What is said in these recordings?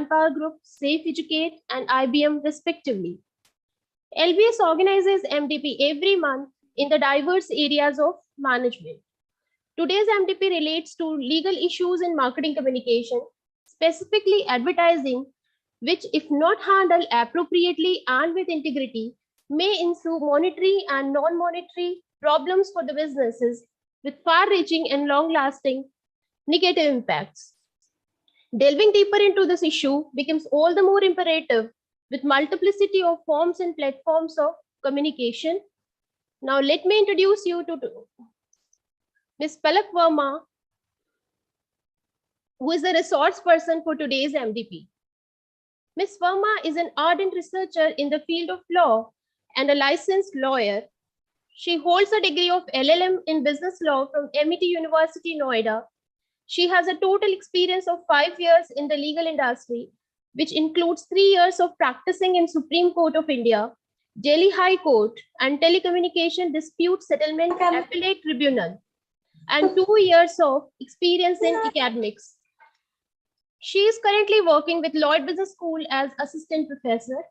Manpower Group, Safe Educate, and IBM respectively. LBS organizes MDP every month in the diverse areas of management. Today's MDP relates to legal issues in marketing communication, specifically advertising, which, if not handled appropriately and with integrity, may ensue monetary and non-monetary problems for the businesses with far-reaching and long-lasting negative impacts. Delving deeper into this issue becomes all the more imperative with multiplicity of forms and platforms of communication. Now, let me introduce you to Ms. Palak Verma, who is the resource person for today's MDP. Ms. Verma is an ardent researcher in the field of law and a licensed lawyer. She holds a degree of LLM in business law from MIT University, Noida. She has a total experience of 5 years in the legal industry, which includes 3 years of practicing in Supreme Court of India, Delhi High Court, and Telecommunication Dispute Settlement Appellate Tribunal, and 2 years of experience in academics. She is currently working with Lloyd Business School as assistant professor.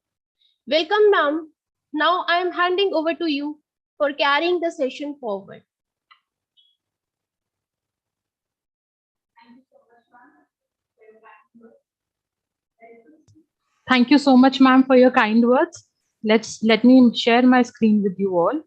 Welcome, ma'am. Now I am handing over to you for carrying the session forward. Thank you so much, ma'am, for your kind words. Let me share my screen with you all.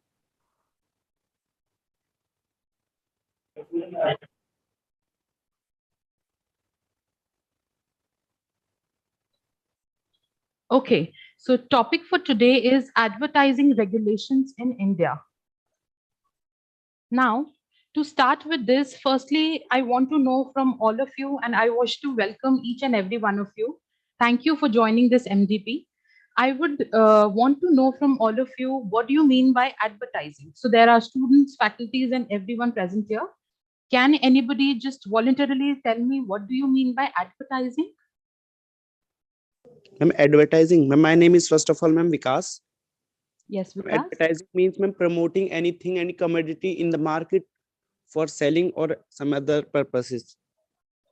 Okay, so topic for today is advertising regulations in India. Now, to start with this, firstly, I want to know from all of you, and I wish to welcome each and every one of you. Thank you for joining this MDP. I would want to know from all of you, what do you mean by advertising? So there are students, faculties, and everyone present here. Can anybody just voluntarily tell me, what do you mean by advertising? Ma'am, advertising. Ma'am, my name is first of all, ma'am, Vikas. Yes, Vikas. Advertising means, ma'am, promoting anything, any commodity in the market for selling or some other purposes.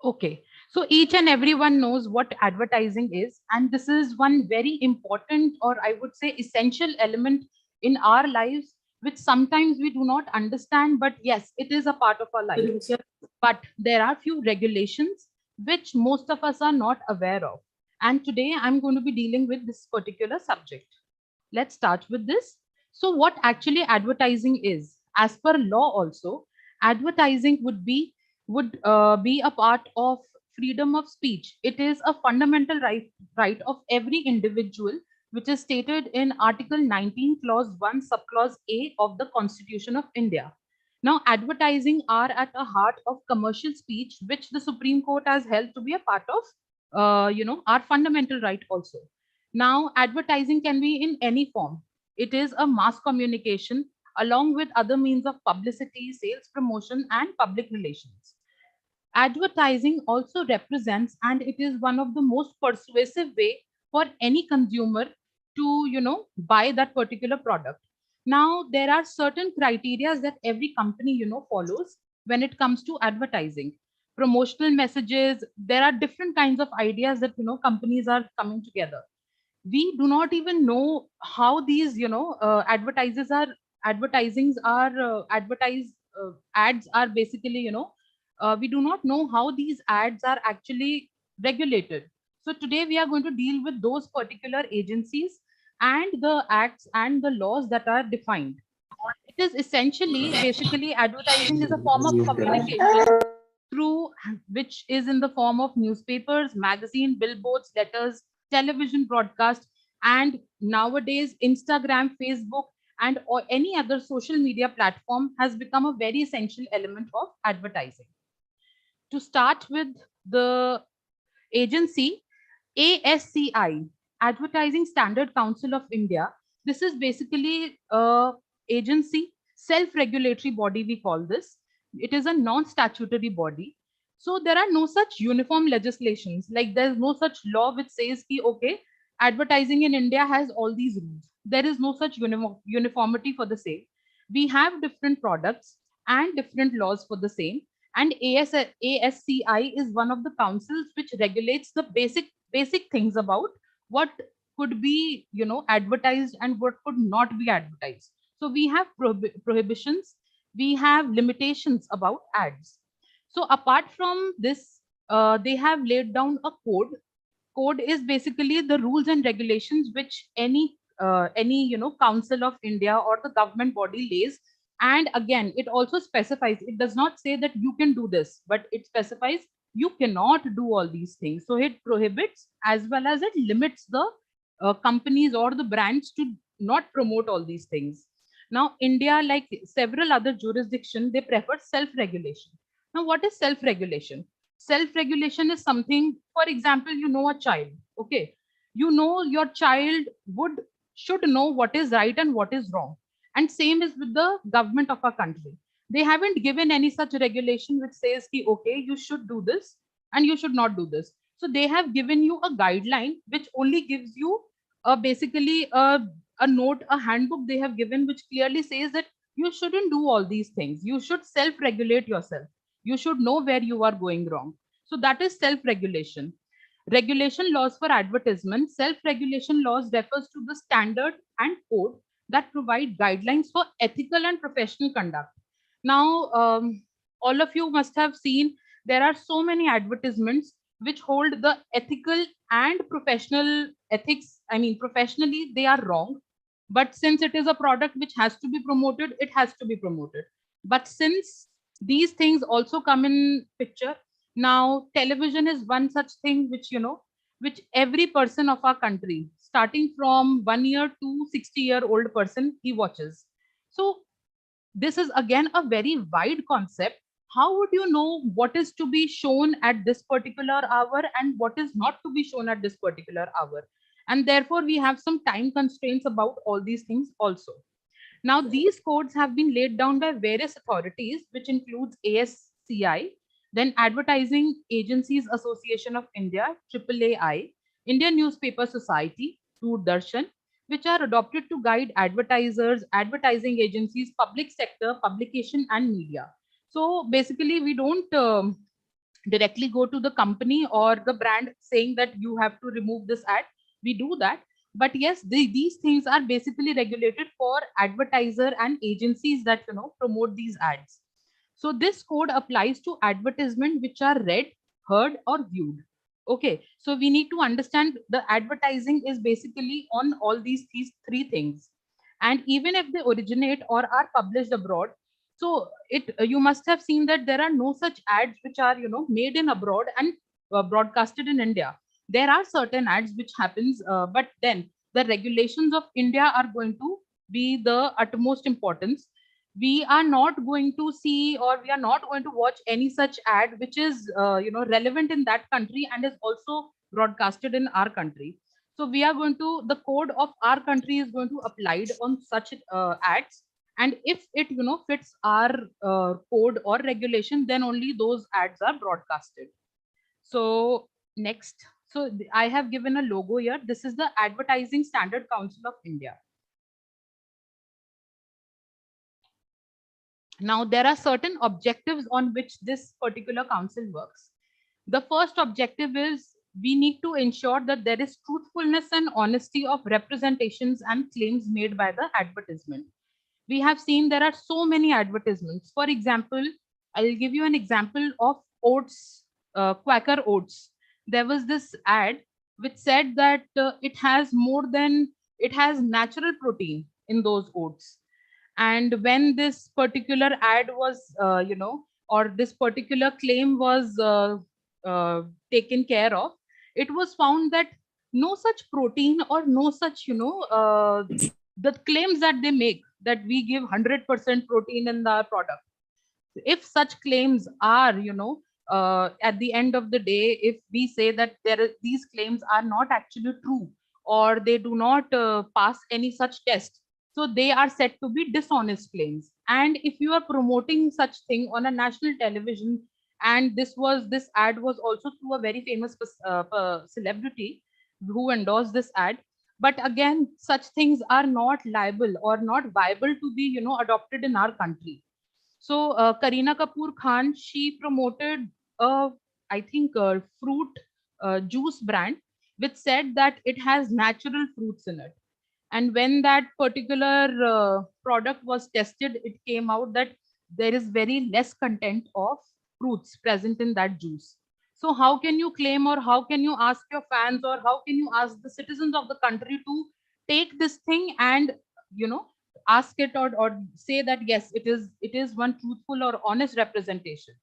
Okay, so each and everyone knows what advertising is, and this is one very important, or I would say essential element in our lives, which sometimes we do not understand, but yes, it is a part of our life. But there are few regulations which most of us are not aware of. And today I'm going to be dealing with this particular subject. Let's start with this. So what actually advertising is? As per law also, advertising would be a part of freedom of speech. It is a fundamental right of every individual, which is stated in Article 19, Clause 1, Subclause A of the Constitution of India. Now, advertising are at the heart of commercial speech, which the Supreme Court has held to be a part of, our fundamental right also. Now, advertising can be in any form. It is a mass communication along with other means of publicity, sales promotion, and public relations. Advertising also represents, and it is one of the most persuasive way for any consumer to, buy that particular product. Now, there are certain criteria that every company, follows when it comes to advertising. Promotional messages, there are different kinds of ideas that, companies are coming together. We do not even know how these advertisings are advertised ads are basically we do not know how these ads are actually regulated. So today we are going to deal with those particular agencies and the acts and the laws that are defined. It is essentially, basically, advertising is a form of communication through which is in the form of newspapers, magazine, billboards, letters, television broadcast, and nowadays Instagram, Facebook, and or any other social media platform has become a very essential element of advertising. To start with the agency, ASCI, Advertising Standard Council of India. This is basically a agency, self-regulatory body we call this. It is a non-statutory body. So there are no such uniform legislations, like there's no such law which says, okay, advertising in India has all these rules. There is no such uniformity for the same. We have different products and different laws for the same. And ASCI is one of the councils which regulates the basic basic things about what could be, advertised and what could not be advertised. So we have prohibitions, we have limitations about ads. So apart from this, they have laid down a code. Code is basically the rules and regulations which any council of India or the government body lays. And again, it also specifies, it does not say that you can do this, but it specifies you cannot do all these things. So it prohibits as well as it limits the companies or the brands to not promote all these things. Now India, like several other jurisdictions, they prefer self regulation. Now what is self regulation? Self regulation is something, for example, a child, okay, your child should know what is right and what is wrong. And same is with the government of our country. They haven't given any such regulation which says ki, okay, you should do this and you should not do this. So they have given you a guideline which only gives you basically a note, a handbook they have given, which clearly says that you shouldn't do all these things. You should self regulate yourself. You should know where you are going wrong. So that is self regulation. Regulation laws for advertisement. Self regulation laws refers to the standard and code that provide guidelines for ethical and professional conduct. Now, all of you must have seen there are so many advertisements which hold the ethical and professional ethics. I mean, professionally, they are wrong. But since it is a product which has to be promoted, it has to be promoted. But since these things also come in picture, now television is one such thing which, which every person of our country, starting from 1 year to 60-year-old person, he watches. So this is again a very wide concept. How would you know what is to be shown at this particular hour and what is not to be shown at this particular hour? And therefore we have some time constraints about all these things also. Now these codes have been laid down by various authorities, which includes ASCI, then Advertising Agencies Association of India, AAAI, Indian Newspaper Society, Doordarshan, which are adopted to guide advertisers, advertising agencies, public sector, publication, and media. So basically, we don't directly go to the company or the brand saying that you have to remove this ad. We do that. But yes, these things are basically regulated for advertiser and agencies that promote these ads. So this code applies to advertisement which are read, heard, or viewed. Okay, so we need to understand the advertising is basically on all these three things. And even if they originate or are published abroad, so it you must have seen that there are no such ads which are made in abroad and broadcasted in India. There are certain ads which happens, but then the regulations of India are going to be the utmost importance. We are not going to see or we are not going to watch any such ad which is relevant in that country and is also broadcasted in our country. So we are going to, the code of our country is going to applied on such ads, and if it fits our code or regulation, then only those ads are broadcasted. So next, so I have given a logo here. This is the Advertising Standard Council of India. Now there are certain objectives on which this particular council works. The first objective is we need to ensure that there is truthfulness and honesty of representations and claims made by the advertisement. We have seen there are so many advertisements. For example, I'll give you an example of oats, Quaker oats. There was this ad which said that it has natural protein in those oats. And when this particular ad was, or this particular claim was taken care of, it was found that no such protein or no such, the claims that they make that we give 100% protein in the product. If such claims are, at the end of the day, if we say that these claims are not actually true or they do not pass any such test, so they are said to be dishonest claims. And if you are promoting such thing on a national television, and this ad was also through a very famous celebrity who endorsed this ad, but again such things are not liable or not viable to be adopted in our country. So Kareena Kapoor Khan, she promoted I think fruit juice brand, which said that it has natural fruits in it. And when that particular product was tested, it came out that there is very less content of fruits present in that juice. So how can you claim, or how can you ask your fans, or how can you ask the citizens of the country to take this thing and, you know, ask it, or say that yes, it is one truthful or honest representation?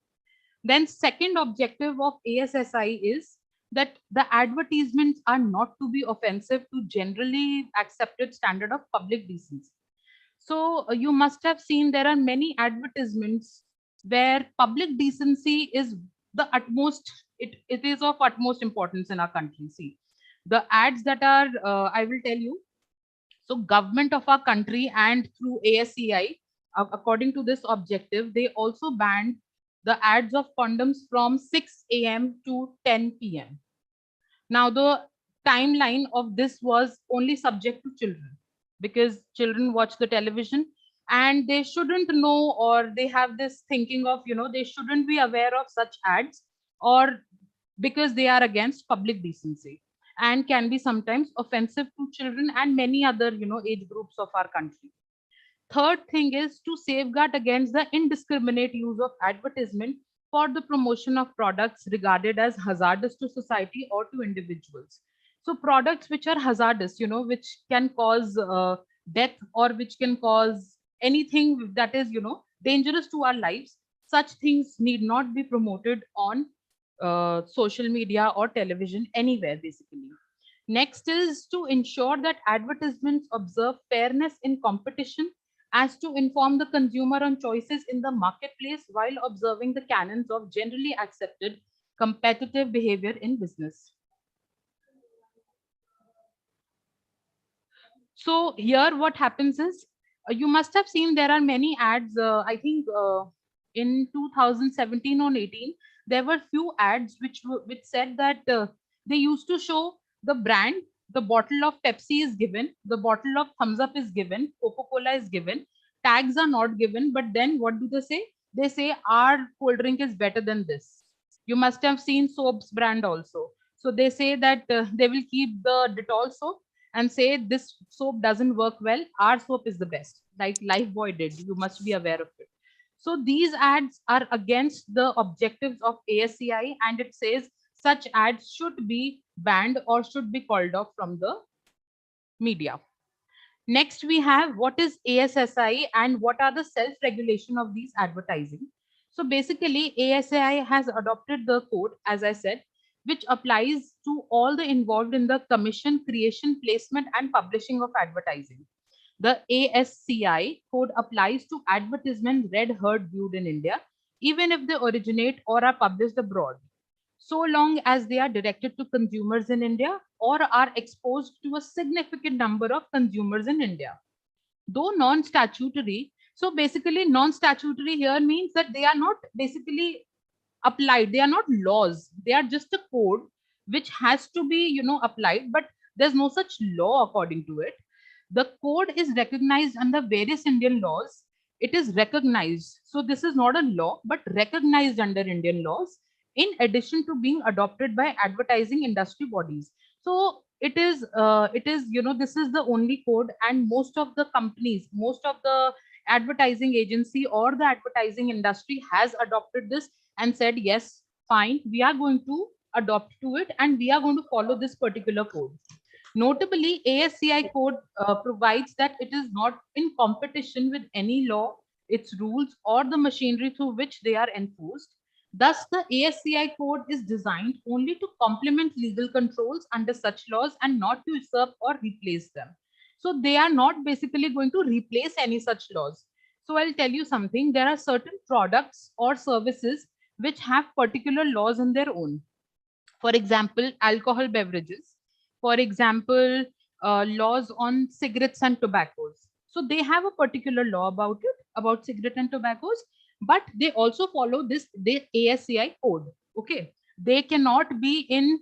Then second objective of ASSI is that the advertisements are not to be offensive to generally accepted standard of public decency. So you must have seen there are many advertisements where public decency is the utmost, it is of utmost importance in our country. See, the ads that are, I will tell you, so government of our country and through ASCI, according to this objective, they also banned the ads of condoms from 6 a.m. to 10 p.m. Now, the timeline of this was only subject to children, because children watch the television and they shouldn't know, or they have this thinking of, they shouldn't be aware of such ads, or because they are against public decency and can be sometimes offensive to children and many other, age groups of our country. Third thing is to safeguard against the indiscriminate use of advertisement for the promotion of products regarded as hazardous to society or to individuals. So products which are hazardous, which can cause death, or which can cause anything that is, dangerous to our lives, such things need not be promoted on social media or television anywhere, basically. Next is to ensure that advertisements observe fairness in competition, as to inform the consumer on choices in the marketplace while observing the canons of generally accepted competitive behavior in business. So here what happens is, you must have seen there are many ads. I think in 2017 or 18, there were few ads which said that they used to show the brand, the bottle of Pepsi is given, the bottle of Thumbs Up is given, Coca-Cola is given, tags are not given. But then what do they say? They say our cold drink is better than this. You must have seen soaps brand also. So they say that they will keep the Dettol soap and say this soap doesn't work well, our soap is the best, like Lifebuoy did. You must be aware of it. So these ads are against the objectives of ASCI, and it says such ads should be banned or should be called off from the media. Next, we have what is ASSI and what are the self-regulation of these advertising. So basically, ASSI has adopted the code, as I said, which applies to all the involved in the commission, creation, placement, and publishing of advertising. The ASCI code applies to advertisement read, heard, viewed in India, even if they originate or are published abroad, so long as they are directed to consumers in India or are exposed to a significant number of consumers in India. Though non-statutory, so basically non-statutory here means that they are not basically applied, they are not laws, they are just a code which has to be, applied, but there's no such law according to it. The code is recognized under various Indian laws. It is recognized, so this is not a law but recognized under Indian laws, in addition to being adopted by advertising industry bodies. So it is, this is the only code, and most of the companies, most of the advertising agency or the advertising industry has adopted this and said yes, fine, we are going to adopt to it and we are going to follow this particular code. Notably, ASCI code provides that it is not in competition with any law, its rules, or the machinery through which they are enforced. Thus, the ASCI code is designed only to complement legal controls under such laws and not to usurp or replace them. So they are not basically going to replace any such laws. So I'll tell you something. There are certain products or services which have particular laws on their own. For example, alcohol beverages. For example, laws on cigarettes and tobaccos. So they have a particular law about it, about cigarette and tobaccos, but they also follow this the ASCI code. Okay, they cannot be in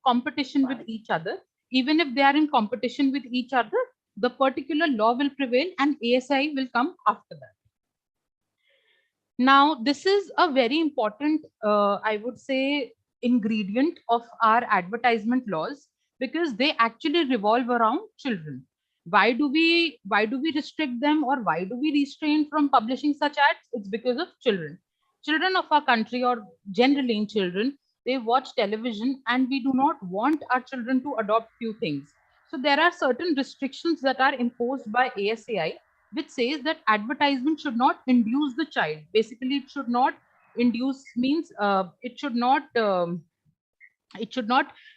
competition with each other. Even if they are in competition with each other, the particular law will prevail and ASI will come after that. Now, this is a very important, I would say, ingredient of our advertisement laws, because they actually revolve around children. Why do we restrict them, or why do we restrain from publishing such ads? It's because of children. Children of our country, or generally in children, they watch television, and we do not want our children to adopt few things. So there are certain restrictions that are imposed by ASAI, which says that advertisement should not induce the child. Basically, it should not induce means it should not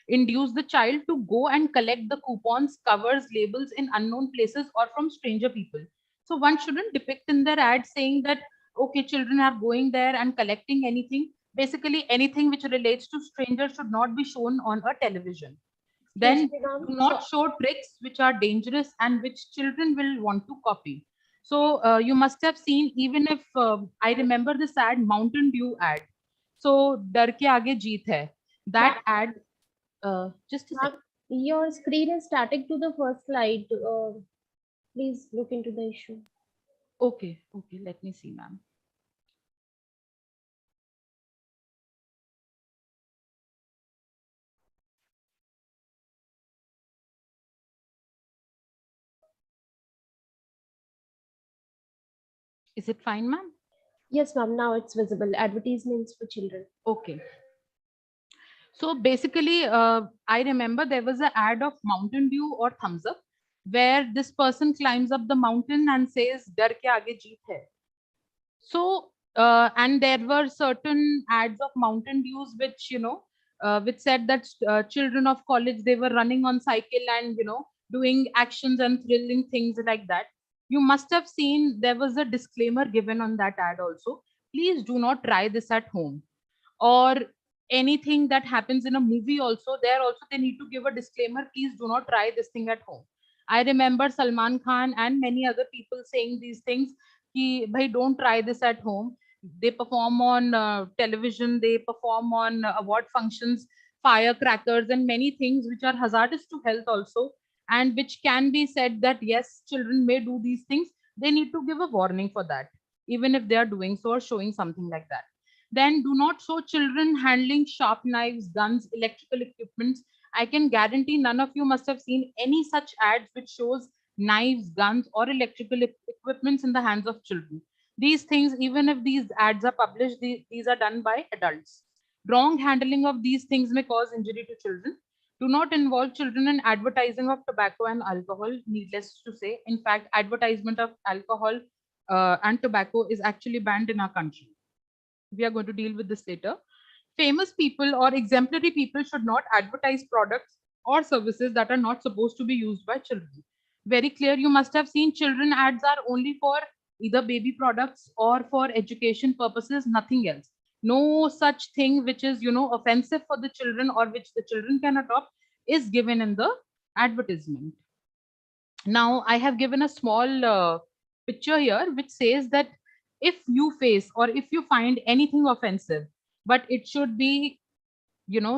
induce the child to go and collect the coupons, covers, labels in unknown places or from stranger people. So one shouldn't depict in their ad saying that, okay, children are going there and collecting anything. Basically, anything which relates to strangers should not be shown on a television. Excuse Then me, ma'am. do not show tricks which are dangerous and which children will want to copy. So you must have seen, even if I remember this ad, Mountain Dew ad. So डर के आगे जीत है. That ad. Just a Ma'am, second. your screen is static to the first slide. Please look into the issue. Okay, let me see, ma'am. Is it fine, ma'am? Yes, ma'am. Now it's visible. Advertisements for children. Okay. So basically, I remember there was an ad of Mountain Dew or Thumbs Up, where this person climbs up the mountain and says, "डर के आगे जीत है." So, and there were certain ads of Mountain Dews which, which said that children of college, they were running on cycle and, doing actions and thrilling things like that. You must have seen there was a disclaimer given on that ad also. Please do not try this at home. Or anything that happens in a movie also, there also they need to give a disclaimer, please do not try this thing at home. I remember Salman Khan and many other people saying these things, ki bhai, don't try this at home. They perform on television, they perform on award functions, firecrackers and many things which are hazardous to health also, and which can be said that yes, children may do these things. They need to give a warning for that, even if they are doing so or showing something like that. Then do not show children handling sharp knives, guns, electrical equipments. I can guarantee none of you must have seen any such ads which shows knives, guns, or electrical equipments in the hands of children. These things, even if these ads are published, these are done by adults. Wrong handling of these things may cause injury to children. Do not involve children in advertising of tobacco and alcohol, needless to say. In fact, advertisement of alcohol and tobacco is actually banned in our country. We are going to deal with this later. Famous people or exemplary people should not advertise products or services that are not supposed to be used by children. Very clear, you must have seen children ads are only for either baby products or for education purposes, nothing else. No such thing which is, offensive for the children or which the children can adopt is given in the advertisement. Now, I have given a small picture here which says that if you face or if you find anything offensive, but it should be,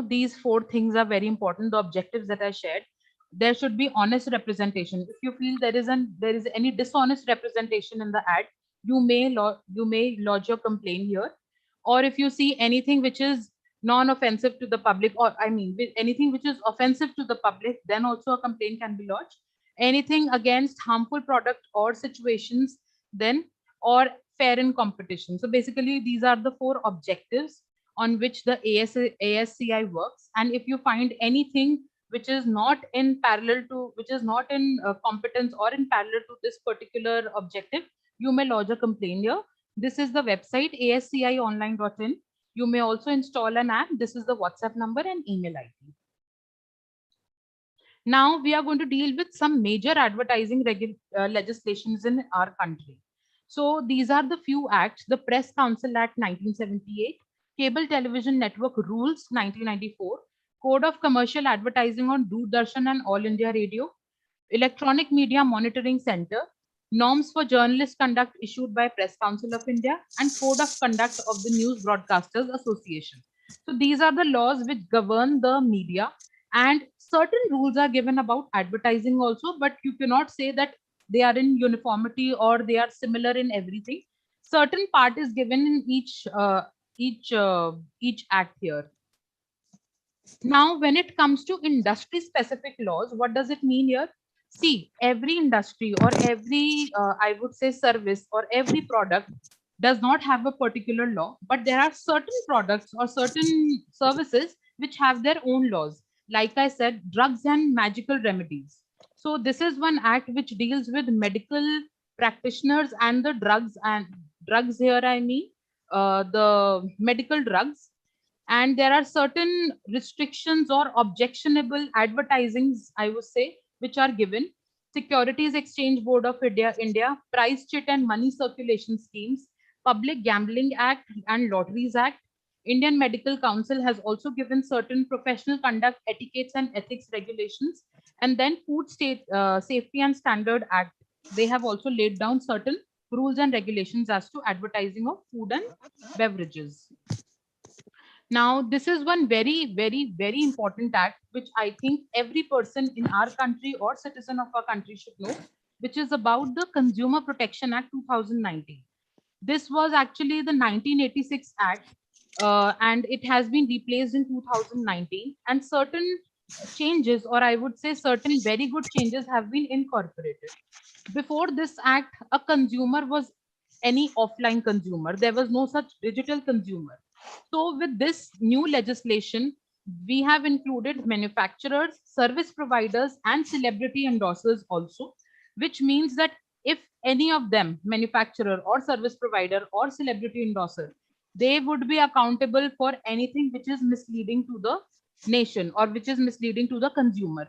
these four things are very important, the objectives that I shared. There should be honest representation. If you feel there is any dishonest representation in the ad, you may lodge your complaint here. Or if you see anything which is non-offensive to the public, or I mean anything which is offensive to the public, then also a complaint can be lodged. Anything against harmful product or situations, then, or fair in competition. So basically these are the four objectives on which the ASCI works. And if you find anything which is not in parallel to, which is not in competence or in parallel to this particular objective, you may lodge a complaint here. This is the website ascionline.in. You may also install an app. This is the WhatsApp number and email ID. Now we are going to deal with some major advertising legislations in our country. So these are the few acts: the Press Council Act 1978, Cable Television Network Rules 1994, Code of Commercial Advertising on Doordarshan and All India Radio, Electronic Media Monitoring Center, Norms for Journalist Conduct issued by Press Council of India, and Code of Conduct of the News Broadcasters Association. So these are the laws which govern the media, and certain rules are given about advertising also, but you cannot say that they are in uniformity or they are similar in everything. Certain part is given in each act here. Now, when it comes to industry specific laws, what does it mean here? See, every industry or every, I would say, service or every product does not have a particular law, but there are certain products or certain services which have their own laws. Like I said, drugs and magical remedies. So, this is one act which deals with medical practitioners and the drugs here, I mean, the medical drugs, and there are certain restrictions or objectionable advertisings, I would say, which are given. Securities Exchange Board of India, Price Chit and Money Circulation Schemes, Public Gambling Act and Lotteries Act. Indian Medical Council has also given certain professional conduct etiquettes and ethics regulations. And then Safety and Standard Act, they have also laid down certain rules and regulations as to advertising of food and beverages. Now, this is one very, very, very important act, which I think every person in our country or citizen of our country should know, which is about the Consumer Protection Act 2019. This was actually the 1986 Act, and it has been replaced in 2019. And certain changes, or I would say certain very good changes, have been incorporated. Before this act, a consumer was any offline consumer. There was no such digital consumer. So, with this new legislation, we have included manufacturers, service providers, and celebrity endorsers also, which means that if any of them, manufacturer or service provider or celebrity endorser, they would be accountable for anything which is misleading to the nation or which is misleading to the consumer.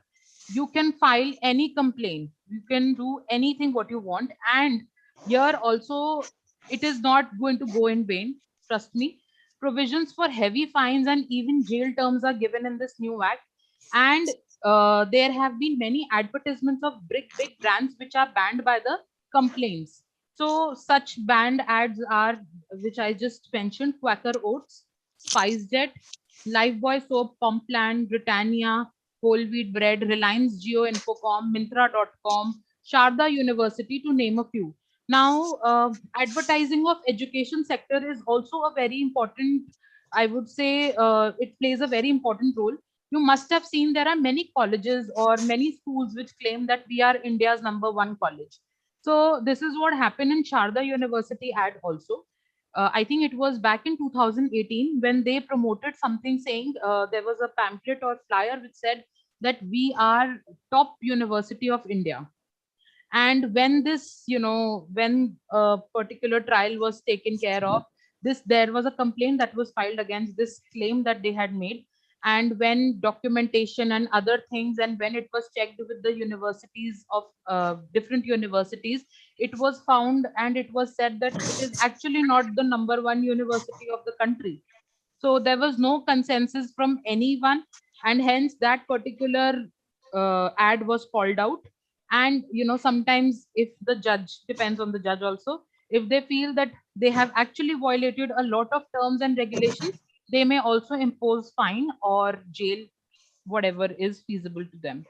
You can file any complaint, you can do anything what you want, and here also it is not going to go in vain, trust me. Provisions for heavy fines and even jail terms are given in this new act. And there have been many advertisements of big brands which are banned by the complaints. So such banned ads are, which I just mentioned, Quaker Oats, SpiceJet, Lifebuoy soap, Complan, Britannia, whole wheat bread, Reliance Jio Infocom, Mintra.com, Sharda University, to name a few. Now, advertising of education sector is also a very important, I would say, it plays a very important role. You must have seen there are many colleges or many schools which claim that we are India's number one college. So this is what happened in Sharda University ad also. I think it was back in 2018 when they promoted something saying, there was a pamphlet or flyer which said that we are top university of India. And when this, when a particular trial was taken care of, this, there was a complaint that was filed against this claim that they had made. And when documentation and other things, and when it was checked with the universities of different universities, it was found and it was said that it is actually not the number one university of the country. So there was no consensus from anyone, and hence that particular ad was called out. And sometimes if the judge, depends on the judge also, if they feel that they have actually violated a lot of terms and regulations, they may also impose fine or jail, whatever is feasible to them.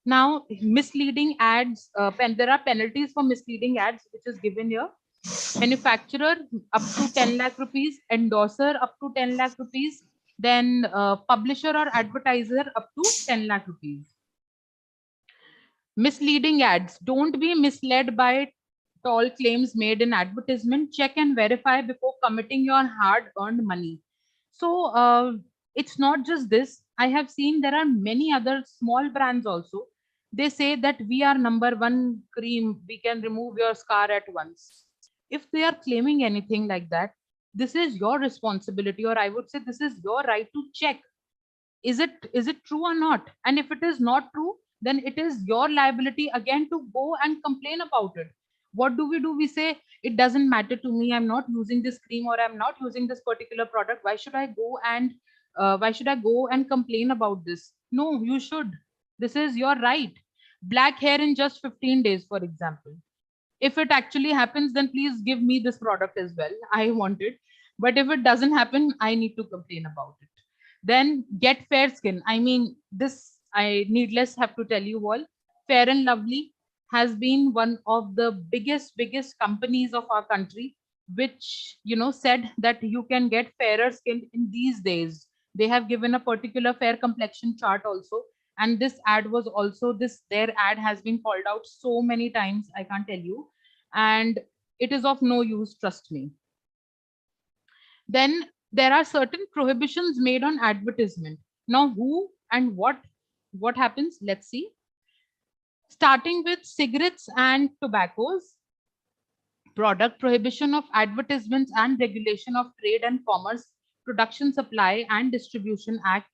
Now, misleading ads, there are penalties for misleading ads, which is given here. Manufacturer up to 10 lakh rupees, endorser up to 10 lakh rupees, then publisher or advertiser up to 10 lakh rupees. Misleading ads. Don't be misled by tall claims made in advertisement. Check and verify before committing your hard earned money. So it's not just this. I have seen there are many other small brands also. They say that we are number one cream, we can remove your scar at once. If they are claiming anything like that, this is your responsibility, or I would say this is your right to check. Is it true or not? And if it is not true, then it is your liability again to go and complain about it. What do? We say it doesn't matter to me, I'm not using this cream or I'm not using this particular product. Why should I go and complain about this? No, you should. This is your right. Black hair in just 15 days, for example. If it actually happens, then please give me this product as well, I want it. But if it doesn't happen, I need to complain about it. Then get fair skin. I mean, this I needless have to tell you all. Fair and Lovely has been one of the biggest companies of our country, which said that you can get fairer skin in these days. They have given a particular fair complexion chart also. And this ad was also this, their ad has been called out so many times, I can't tell you. And it is of no use, trust me. Then there are certain prohibitions made on advertisement. Now, who and what happens? Let's see. Starting with cigarettes and tobaccos, product prohibition of advertisements and regulation of trade and commerce, production, supply, and distribution act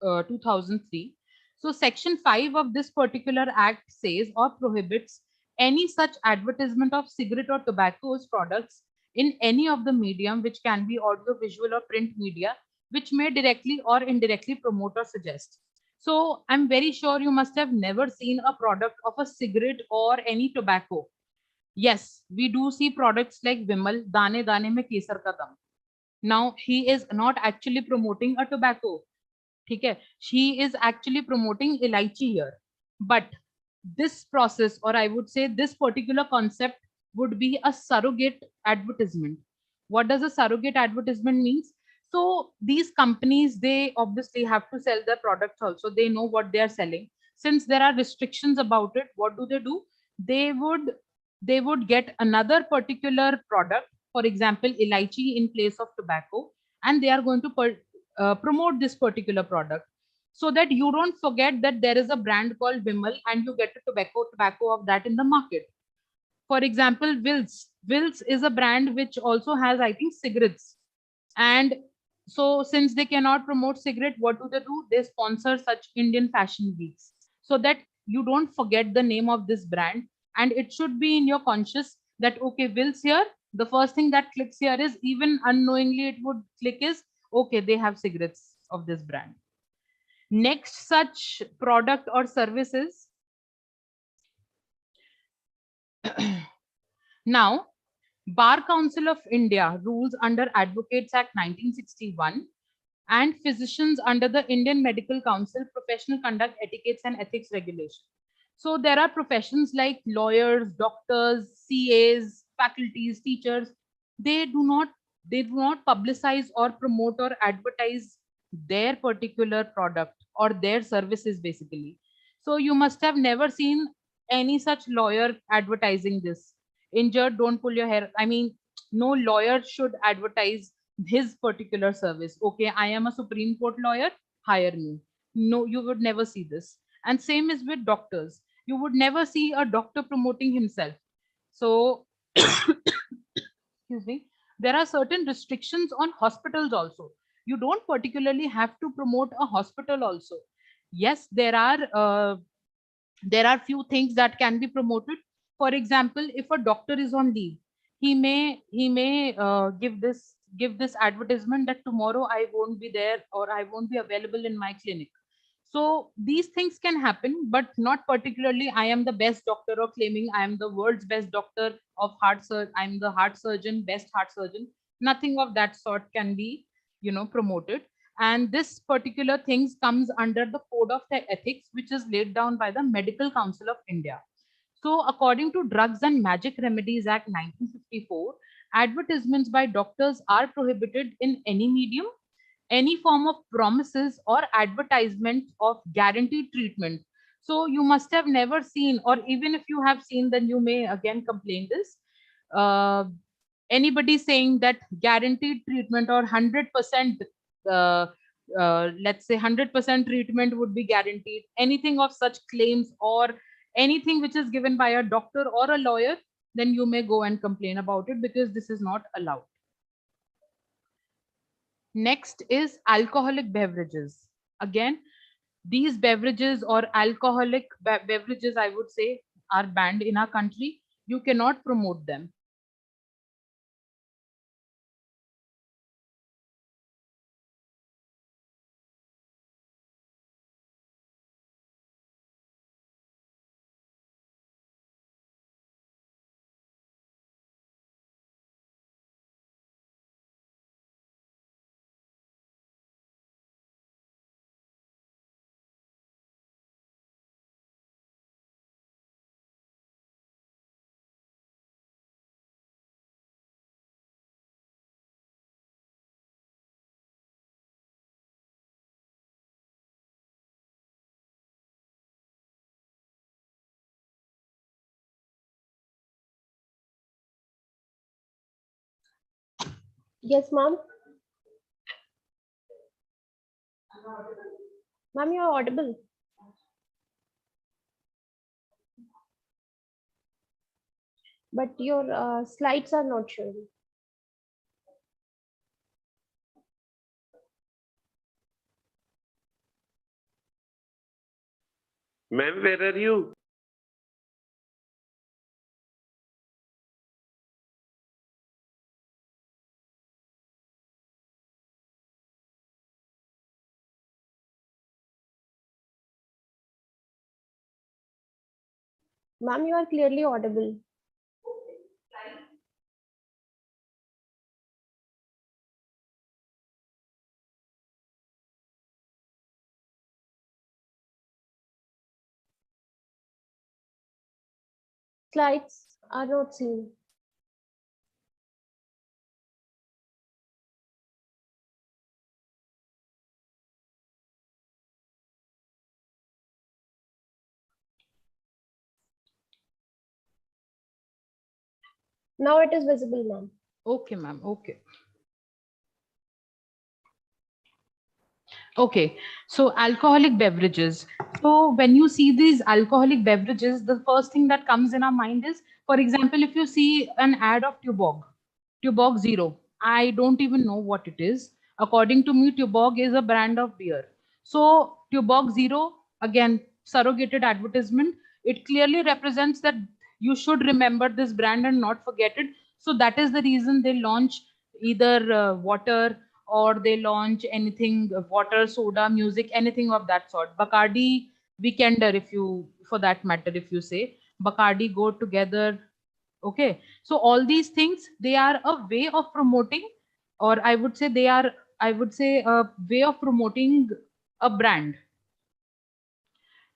2003. So section 5 of this particular act says or prohibits any such advertisement of cigarette or tobacco's products in any of the medium, which can be audio, visual, or print media, which may directly or indirectly promote or suggest. So I'm very sure you must have never seen a product of a cigarette or any tobacco. Yes, we do see products like Vimal, Dane Dane Mein Kesar Ka Dam. Now, he is not actually promoting a tobacco. Okay? She is actually promoting elaichi here. But this process, or I would say this particular concept, would be a surrogate advertisement. What does a surrogate advertisement means? So these companies, they obviously have to sell their products also. They know what they are selling. Since there are restrictions about it, what do? They would they would get another particular product, for example, elaichi in place of tobacco, and they are going to promote this particular product, so that you don't forget that there is a brand called Vimal and you get a tobacco of that in the market. For example, Wills. Wills is a brand which also has, I think, cigarettes. And so, since they cannot promote cigarette, what do? They sponsor such Indian fashion weeks, so that you don't forget the name of this brand. And it should be in your conscious that, okay, Wills here. The first thing that clicks here is, even unknowingly, it would click is, okay, they have cigarettes of this brand. Next such product or services. Now, Bar Council of India rules under Advocates Act 1961 and physicians under the Indian Medical Council Professional Conduct Etiquettes and Ethics Regulation. So there are professions like lawyers, doctors, CAs, faculties, teachers. They do not publicize or promote or advertise their particular product or their services basically. So you must have never seen any such lawyer advertising this. Injured, don't pull your hair. I mean, no lawyer should advertise his particular service. Okay, I am a Supreme Court lawyer, hire me. No, you would never see this. And same is with doctors. You would never see a doctor promoting himself. So, excuse me, there are certain restrictions on hospitals also. You don't particularly have to promote a hospital also. Yes, there are few things that can be promoted. For example, if a doctor is on leave, he may give this advertisement that tomorrow I won't be there or I won't be available in my clinic. So these things can happen, but not particularly I am the best doctor, or claiming I am the world's best doctor of heart surgery, I'm the heart surgeon, best heart surgeon. Nothing of that sort can be, promoted. And this particular things comes under the code of the ethics, which is laid down by the Medical Council of India. So according to Drugs and Magic Remedies Act 1954, advertisements by doctors are prohibited in any medium. Any form of promises or advertisement of guaranteed treatment. So you must have never seen, or even if you have seen, then you may again complain this. Uh, Anybody saying that guaranteed treatment or 100%, uh, let's say 100% treatment would be guaranteed, anything of such claims or anything which is given by a doctor or a lawyer, then you may go and complain about it, because this is not allowed. Next is alcoholic beverages. Again, these beverages or alcoholic beverages, I would say, are banned in our country. You cannot promote them. Yes, ma'am. Ma'am, you are audible. But your slides are not showing. Ma'am, where are you? Ma'am, you are clearly audible. Slides are not seen. Now it is visible, ma'am. Okay, ma'am. Okay. Okay, so alcoholic beverages. So when you see these alcoholic beverages, the first thing that comes in our mind is, for example, if you see an ad of Tuborg Zero, I don't even know what it is. According to me, Tuborg is a brand of beer. So Tuborg Zero, again, surrogated advertisement, it clearly represents that you should remember this brand and not forget it. So that is the reason they launch either water, or they launch anything, water, soda, music, anything of that sort. Bacardi Weekender, if you, for that matter, if you say Bacardi go together. Okay, so all these things, they are a way of promoting, or I would say they are, I would say, a way of promoting a brand.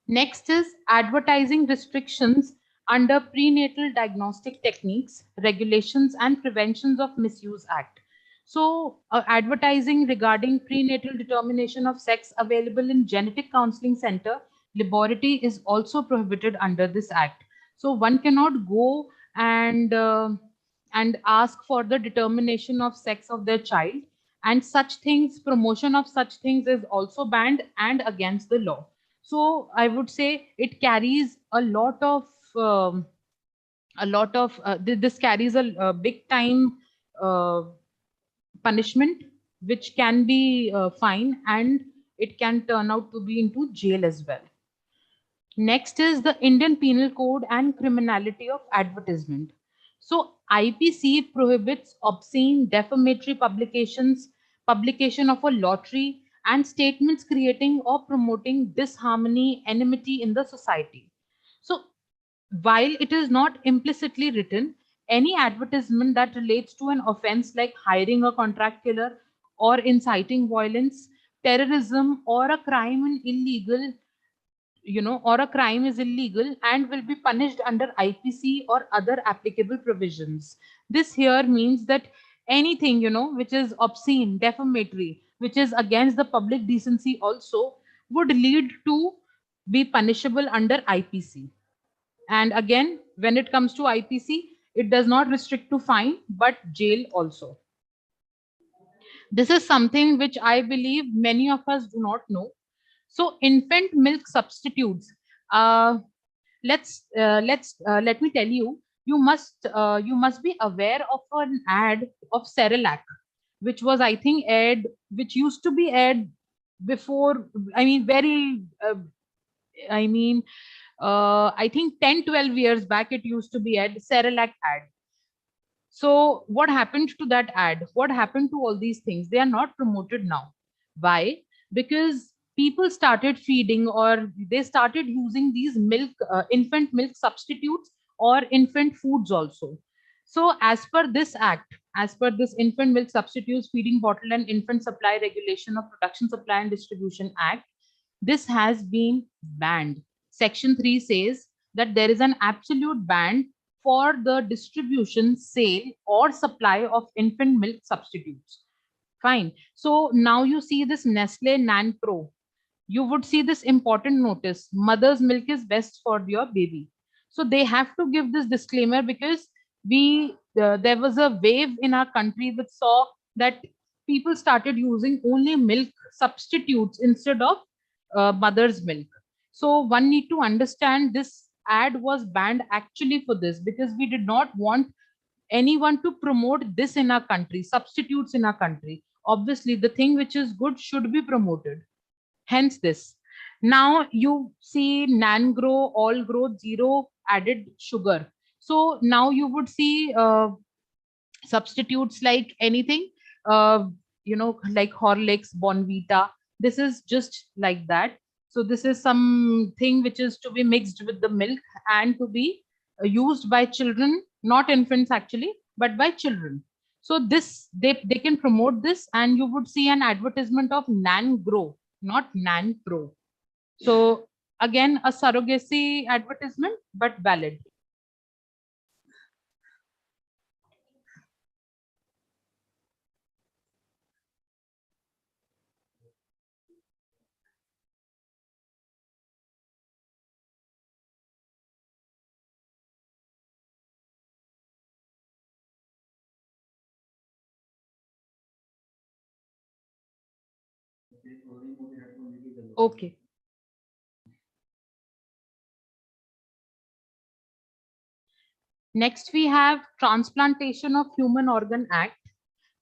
Next is advertising restrictions under Prenatal Diagnostic Techniques, Regulations and Preventions of Misuse Act. So, advertising regarding prenatal determination of sex available in genetic counseling center, laboratory is also prohibited under this act. So, one cannot go and ask for the determination of sex of their child, and such things, promotion of such things is also banned and against the law. So I would say it carries um, this carries a big time uh, punishment, which can be fine, and it can turn out to be into jail as well. Next is the Indian Penal Code and criminality of advertisement. So IPC prohibits obscene, defamatory publications, publication of a lottery, and statements creating or promoting disharmony, enmity in the society. So while it is not implicitly written, any advertisement that relates to an offense like hiring a contract killer, or inciting violence, terrorism, or a crime in illegal, or a crime is illegal and will be punished under IPC or other applicable provisions. This here means that anything, which is obscene, defamatory, which is against the public decency also, would lead to be punishable under IPC. And again, when it comes to IPC, it does not restrict to fine, but jail also. This is something which I believe many of us do not know. So infant milk substitutes. Uh, let me tell you. You must be aware of an ad of Cerelac, which was, I think, aired, which used to be aired before. I mean, very. I mean, I think 10-12 years back it used to be aired, Cerelac ad. So what happened to that ad? What happened to all these things? They are not promoted now. Why? Because people started feeding, or they started using these infant milk substitutes, or infant foods also. So as per this act, as per this Infant Milk Substitutes, Feeding Bottle and Infant Supply Regulation of Production, Supply and Distribution Act, this has been banned. Section 3 says that there is an absolute ban for the distribution, sale, or supply of infant milk substitutes. Fine. So now you see this Nestle Nan Pro. You would see this important notice: mother's milk is best for your baby. So they have to give this disclaimer, because there was a wave in our country which saw that people started using only milk substitutes instead of mother's milk. So one need to understand this ad was banned actually for this, because we did not want anyone to promote this in our country, substitutes in our country. Obviously, the thing which is good should be promoted. Hence this. Now you see nan grow, all growth, zero added sugar. So now you would see substitutes like anything, uh, like Horlicks, Bonvita. This is just like that. So this is something which is to be mixed with the milk and to be used by children, not infants actually, but by children. So this they can promote this, and you would see an advertisement of Nan Grow, not Nan Pro. So again, a surrogacy advertisement, but valid. Okay. Next, we have Transplantation of Human Organ Act.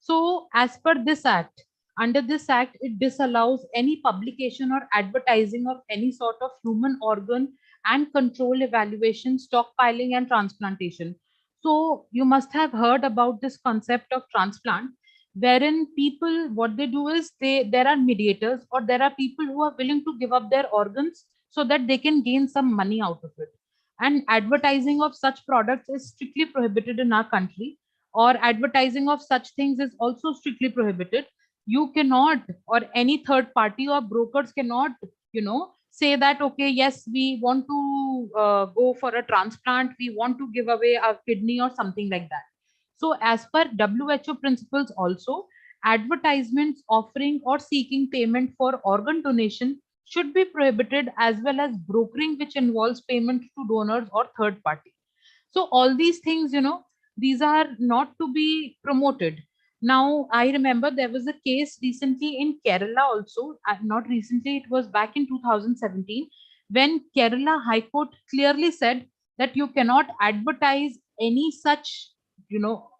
So, as per this act, under this act, it disallows any publication or advertising of any sort of human organ and control evaluation, stockpiling, and transplantation. So, you must have heard about this concept of transplant, wherein people, what they do is there are mediators, or there are people who are willing to give up their organs so that they can gain some money out of it. And advertising of such products is strictly prohibited in our country, or advertising of such things is also strictly prohibited. You cannot, or any third party or brokers cannot, say that, okay, yes, we want to go for a transplant, we want to give away our kidney or something like that. So as per WHO principles also, advertisements offering or seeking payment for organ donation should be prohibited, as well as brokering which involves payment to donors or third party. So all these things, these are not to be promoted. Now I remember there was a case recently in Kerala also, not recently, it was back in 2017, when Kerala High Court clearly said that you cannot advertise any such,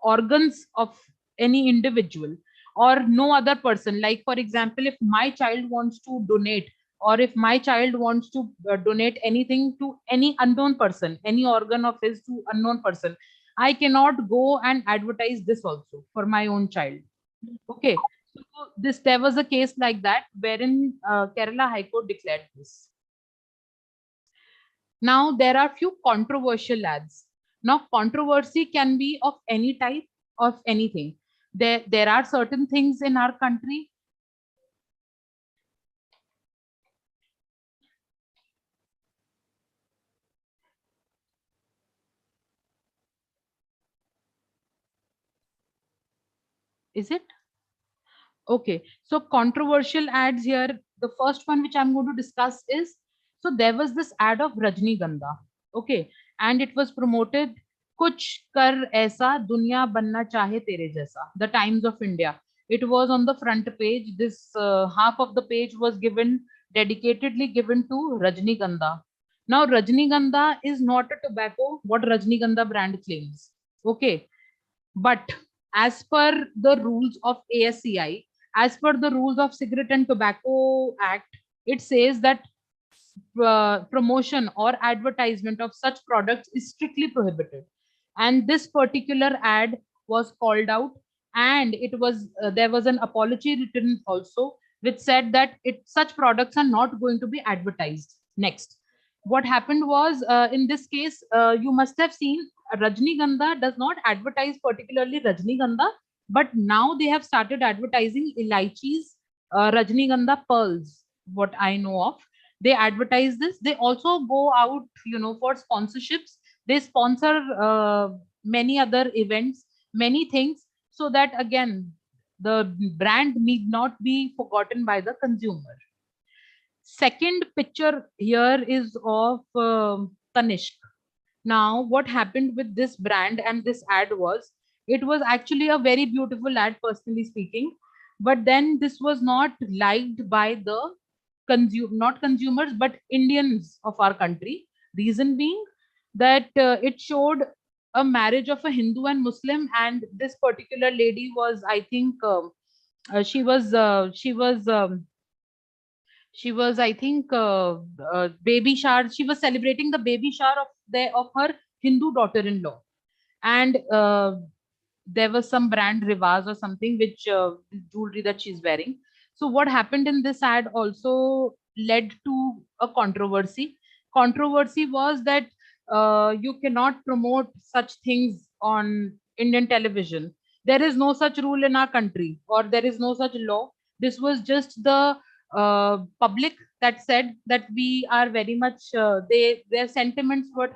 organs of any individual or no other person. Like for example, if my child wants to donate, or if my child wants to donate anything to any unknown person, any organ of his to unknown person, I cannot go and advertise this also for my own child. Okay. So there was a case like that, wherein Kerala High Court declared this. Now there are few controversial ads. Now controversy can be of any type, of anything. There are certain things in our country. Is it? Okay, so controversial ads here. The first one which I'm going to discuss is, so there was this ad of Rajnigandha. Okay, and it was promoted, Kuch Kar Aisa Dunya Banna Chahe Tere Jaisa, the Times of India. It was on the front page. This half of the page was dedicatedly given to Rajnigandha. Now, Rajnigandha is not a tobacco, what Rajnigandha brand claims. Okay, but as per the rules of ASCI, as per the rules of Cigarette and Tobacco Act, it says that promotion or advertisement of such products is strictly prohibited. And this particular ad was called out, and it was there was an apology written also, which said that such products are not going to be advertised. Next, what happened was, in this case, you must have seen Rajnigandha does not advertise particularly Rajnigandha, but now they have started advertising Elaichi's Rajnigandha pearls, what I know of. They advertise this. They also go out, for sponsorships. They sponsor many other events, many things, so that again, the brand need not be forgotten by the consumer. Second picture here is of Tanishq. Now, what happened with this brand and this ad was, It was actually a very beautiful ad, personally speaking. But then this was not liked by the not consumers, but Indians of our country. Reason being that it showed a marriage of a Hindu and Muslim, and this particular lady was, I think, she was, I think, baby shower. She was celebrating the baby shower of her Hindu daughter-in-law, and there was some brand Rivaz or something, which jewelry that she's wearing. So what happened in this ad also led to a controversy. Controversy was that you cannot promote such things on Indian television. There is no such rule in our country, or there is no such law. This was just the public that said that we are very much their sentiments were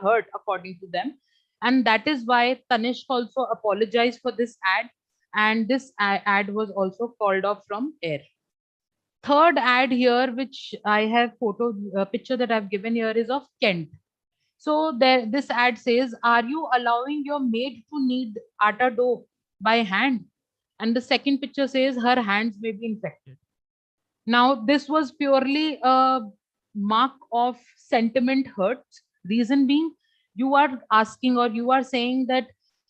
hurt according to them, and that is why Tanishq also apologized for this ad, and this ad was also called off from air. Third ad here, which I have photo picture that I've given here, is of Kent. So there, this ad says, "Are you allowing your maid to knead atta dough by hand?" And the second picture says, "Her hands may be infected." Now, this was purely a mark of sentiment hurts. Reason being, you are asking or you are saying that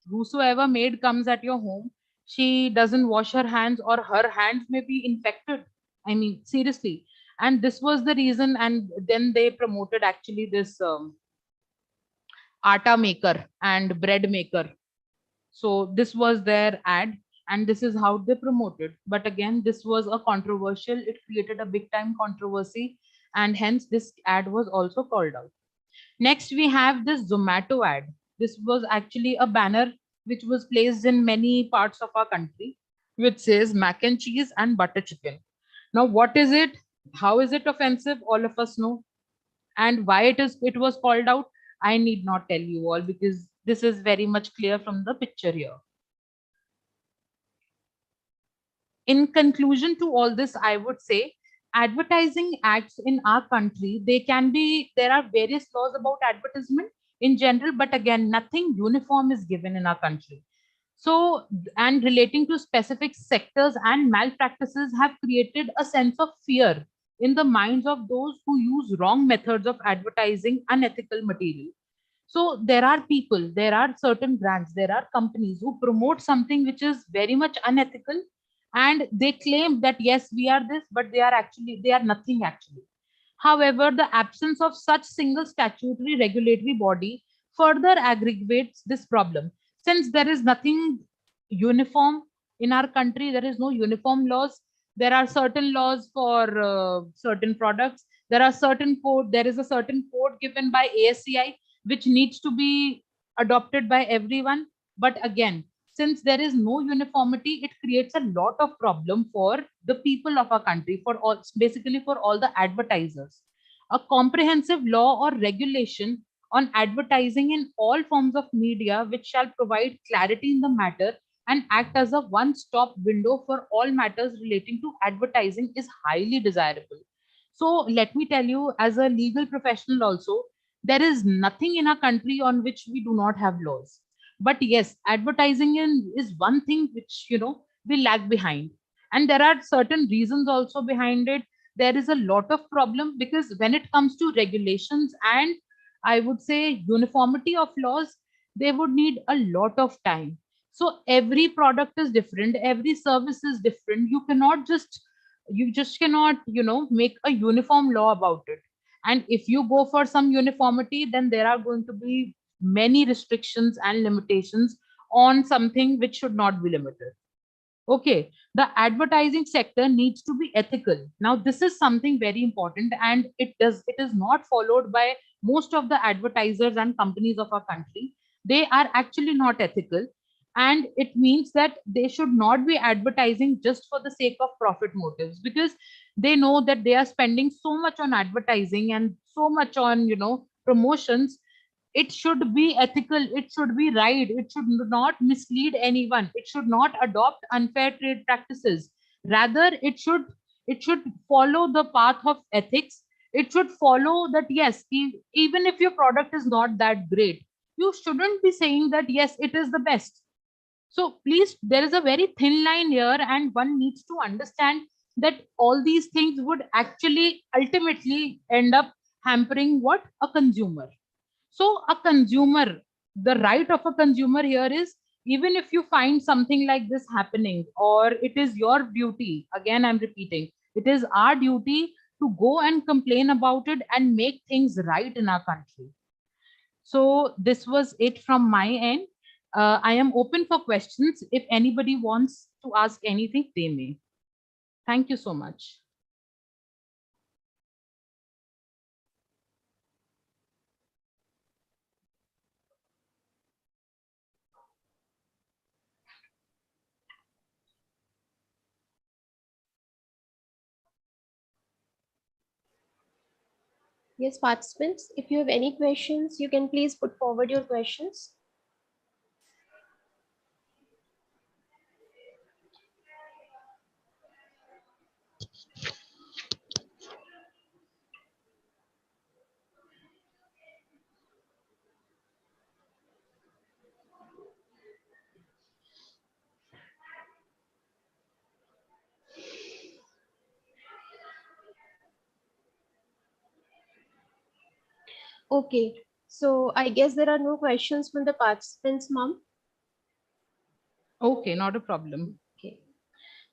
whosoever maid comes at your home, she doesn't wash her hands or her hands may be infected. I mean, seriously. And this was the reason. And then they promoted actually this atta maker and bread maker. So this was their ad, and this is how they promoted. But again, this was a controversial, it created a big time controversy, and hence this ad was also called out. Next, we have this Zomato ad. This was actually a banner which was placed in many parts of our country, which says mac and cheese and butter chicken. Now, what is it? How is it offensive? All of us know. And why it was called out, I need not tell you all, because this is very much clear from the picture here. In conclusion to all this, I would say advertising acts in our country, there are various laws about advertisement in general, but again, nothing uniform is given in our country. So, and relating to specific sectors and malpractices have created a sense of fear in the minds of those who use wrong methods of advertising unethical material. So there are people, there are certain brands, there are companies who promote something which is very much unethical, and they claim that yes, we are this, but they are nothing actually. However, the absence of such single statutory regulatory body further aggravates this problem. Since there is nothing uniform in our country, there is no uniform laws. There are certain laws for certain products. There is a certain code given by ASCI which needs to be adopted by everyone. But again, since there is no uniformity, it creates a lot of problem for the people of our country, for all, basically for all the advertisers. A comprehensive law or regulation on advertising in all forms of media, which shall provide clarity in the matter and act as a one-stop window for all matters relating to advertising, is highly desirable. So let me tell you, as a legal professional also, there is nothing in our country on which we do not have laws. But yes, is one thing which, we lag behind. And there are certain reasons also behind it. There is a lot of problem because when it comes to regulations and I would say uniformity of laws, they would need a lot of time. So every product is different, every service is different. You just cannot, make a uniform law about it. And if you go for some uniformity, then there are going to be many restrictions and limitations on something which should not be limited. Okay, the advertising sector needs to be ethical. Now, this is something very important, and it is not followed by most of the advertisers and companies of our country. They are actually not ethical, and it means that they should not be advertising just for the sake of profit motives, because they know that they are spending so much on advertising and so much on, promotions. It should be ethical, it should be right, it should not mislead anyone, it should not adopt unfair trade practices. Rather, it should follow the path of ethics. It should follow that yes, even if your product is not that great, you shouldn't be saying that yes, it is the best. So please, there is a very thin line here, and one needs to understand that all these things would actually ultimately end up hampering what? A consumer. So a consumer, the right of a consumer here is, even if you find something like this happening, or it is your duty, again I'm repeating, it is our duty to go and complain about it and make things right in our country. So this was it from my end. I am open for questions. If anybody wants to ask anything, they may. Thank you so much. Yes, participants, if you have any questions, you can please put forward your questions. Okay, so I guess there are no questions from the participants, ma'am. Okay, not a problem. Okay.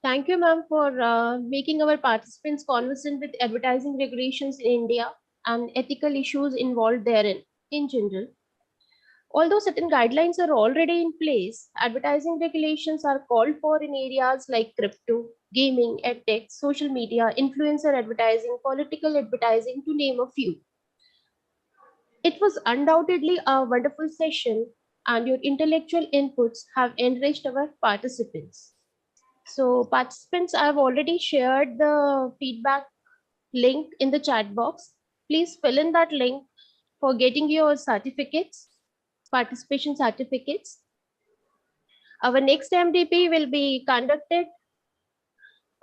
Thank you, ma'am, for making our participants conversant with advertising regulations in India and ethical issues involved therein in general. Although certain guidelines are already in place, advertising regulations are called for in areas like crypto, gaming, edtech, social media, influencer advertising, political advertising, to name a few. It was undoubtedly a wonderful session, and your intellectual inputs have enriched our participants. So, participants, I have already shared the feedback link in the chat box. Please fill in that link for getting your certificates, participation certificates. Our next MDP will be conducted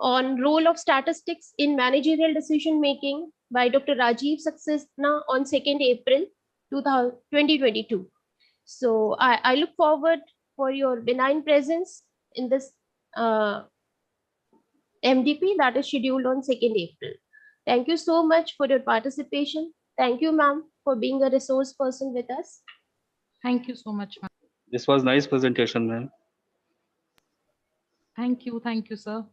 on role of statistics in managerial decision making by Dr. Rajiv Saxena on 2nd April 2022. So I look forward for your benign presence in this MDP that is scheduled on 2nd April. Thank you so much for your participation. Thank you, ma'am, for being a resource person with us. Thank you so much, ma'am. This was nice presentation, ma'am. Thank you, sir.